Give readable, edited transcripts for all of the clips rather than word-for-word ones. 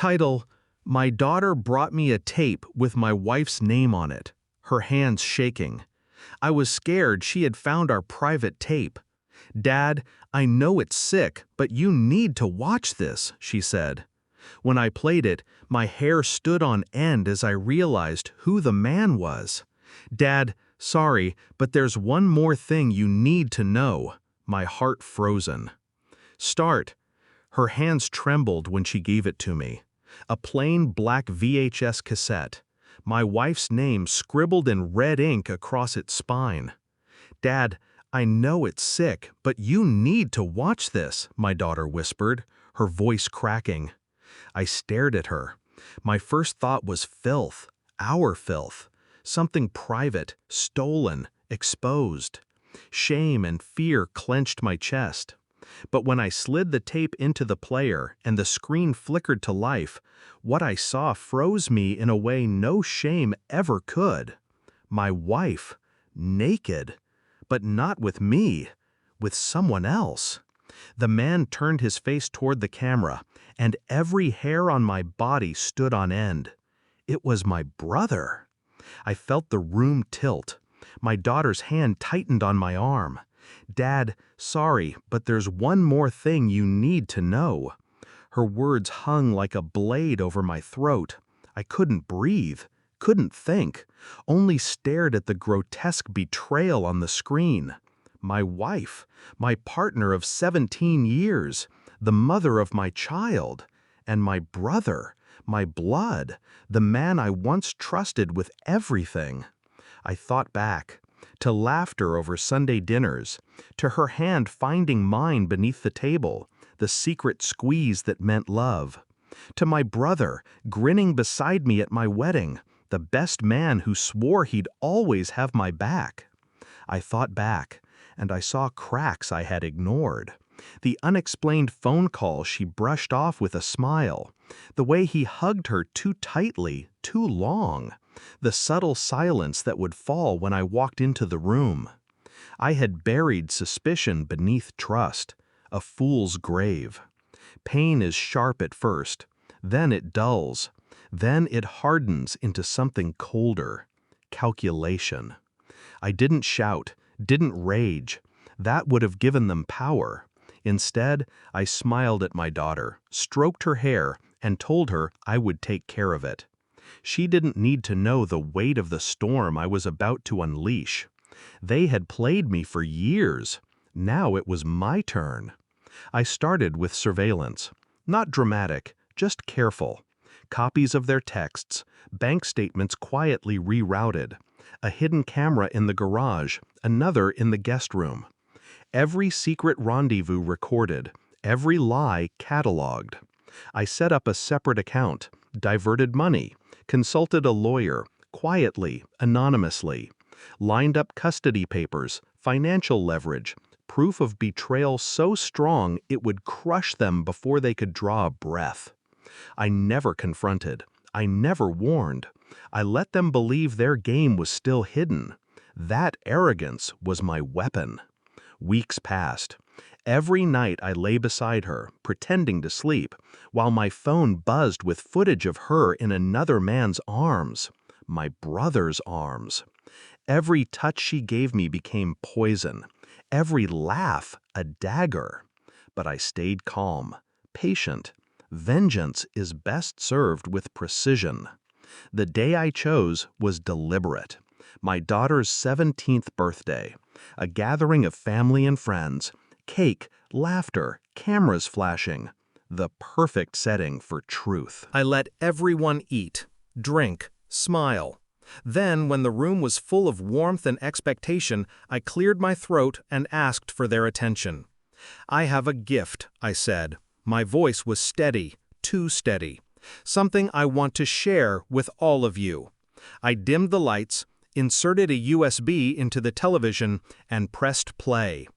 Title: My daughter brought me a tape with my wife's name on it, her hands shaking. I was scared she had found our private tape. Dad, I know it's sick, but you need to watch this, she said. When I played it, my hair stood on end as I realized who the man was. Dad, sorry, but there's one more thing you need to know. My heart frozen. Start. Her hands trembled when she gave it to me. A plain black VHS cassette. My wife's name scribbled in red ink across its spine. Dad, I know it's sick, but you need to watch this, my daughter whispered, her voice cracking. I stared at her. My first thought was filth, our filth, something private, stolen, exposed. Shame and fear clenched my chest. But when I slid the tape into the player and the screen flickered to life, what I saw froze me in a way no shame ever could. My wife, naked, but not with me, with someone else. The man turned his face toward the camera, and every hair on my body stood on end. It was my brother. I felt the room tilt. My daughter's hand tightened on my arm. Dad, sorry, but there's one more thing you need to know. Her words hung like a blade over my throat. I couldn't breathe, couldn't think, only stared at the grotesque betrayal on the screen. My wife, my partner of 17 years, the mother of my child, and my brother, my blood, the man I once trusted with everything. I thought back to laughter over Sunday dinners, to her hand finding mine beneath the table, the secret squeeze that meant love, to my brother grinning beside me at my wedding, the best man who swore he'd always have my back. I thought back, and I saw cracks I had ignored. The unexplained phone call she brushed off with a smile, the way he hugged her too tightly, too long, the subtle silence that would fall when I walked into the room. I had buried suspicion beneath trust, a fool's grave. Pain is sharp at first, then it dulls, then it hardens into something colder, calculation. I didn't shout, didn't rage. That would have given them power. Instead, I smiled at my daughter, stroked her hair, and told her I would take care of it. She didn't need to know the weight of the storm I was about to unleash. They had played me for years. Now it was my turn. I started with surveillance. Not dramatic, just careful. Copies of their texts, bank statements quietly rerouted, a hidden camera in the garage, another in the guest room. Every secret rendezvous recorded, every lie cataloged. I set up a separate account, diverted money, consulted a lawyer, quietly, anonymously, lined up custody papers, financial leverage, proof of betrayal so strong it would crush them before they could draw a breath. I never confronted. I never warned. I let them believe their game was still hidden. That arrogance was my weapon. Weeks passed. Every night I lay beside her, pretending to sleep, while my phone buzzed with footage of her in another man's arms, my brother's arms. Every touch she gave me became poison, every laugh a dagger. But I stayed calm, patient. Vengeance is best served with precision. The day I chose was deliberate. My daughter's 17th birthday, a gathering of family and friends, cake, laughter, cameras flashing. The perfect setting for truth. I let everyone eat, drink, smile. Then, when the room was full of warmth and expectation, I cleared my throat and asked for their attention. I have a gift, I said. My voice was steady, too steady. Something I want to share with all of you. I dimmed the lights, inserted a USB into the television, and pressed play.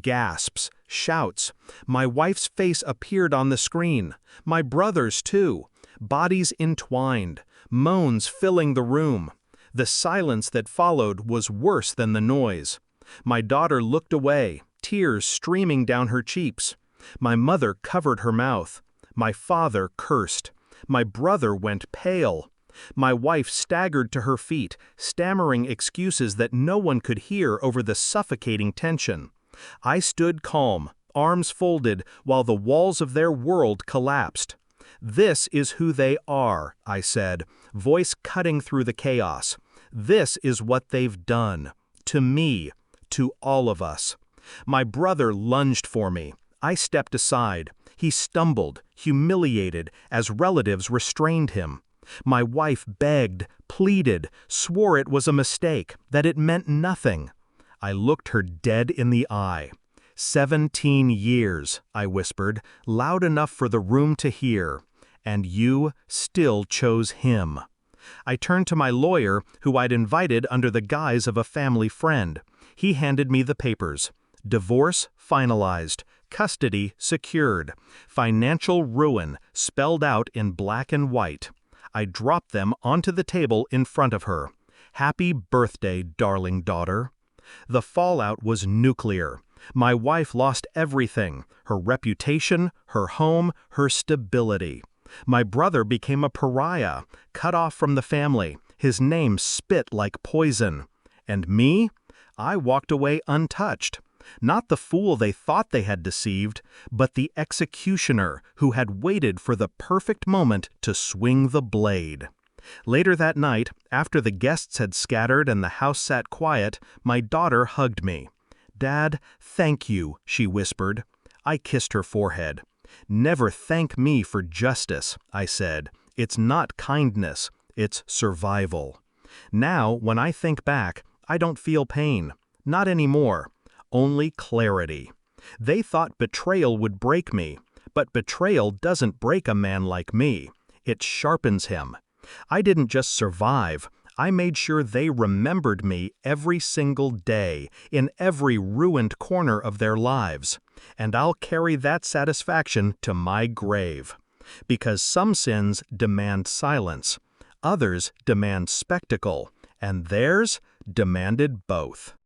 Gasps, shouts. My wife's face appeared on the screen. My brother's too. Bodies entwined. Moans filling the room. The silence that followed was worse than the noise. My daughter looked away, tears streaming down her cheeks. My mother covered her mouth. My father cursed. My brother went pale. My wife staggered to her feet, stammering excuses that no one could hear over the suffocating tension. I stood calm, arms folded, while the walls of their world collapsed. "This is who they are," I said, voice cutting through the chaos. "This is what they've done. To me. To all of us." My brother lunged for me. I stepped aside. He stumbled, humiliated, as relatives restrained him. My wife begged, pleaded, swore it was a mistake, that it meant nothing. I looked her dead in the eye. 17 years, I whispered, loud enough for the room to hear. And you still chose him. I turned to my lawyer, who I'd invited under the guise of a family friend. He handed me the papers. Divorce finalized. Custody secured. Financial ruin spelled out in black and white. I dropped them onto the table in front of her. "Happy birthday, darling daughter." The fallout was nuclear. My wife lost everything: her reputation, her home, her stability. My brother became a pariah, cut off from the family, his name spit like poison. And me? I walked away untouched. Not the fool they thought they had deceived, but the executioner who had waited for the perfect moment to swing the blade. Later that night, after the guests had scattered and the house sat quiet, my daughter hugged me. "Dad, thank you," she whispered. I kissed her forehead. "Never thank me for justice," I said. "It's not kindness, it's survival." Now, when I think back, I don't feel pain. Not anymore. Only clarity. They thought betrayal would break me, but betrayal doesn't break a man like me. It sharpens him. I didn't just survive. I made sure they remembered me every single day, in every ruined corner of their lives. And I'll carry that satisfaction to my grave. Because some sins demand silence, others demand spectacle, and theirs demanded both.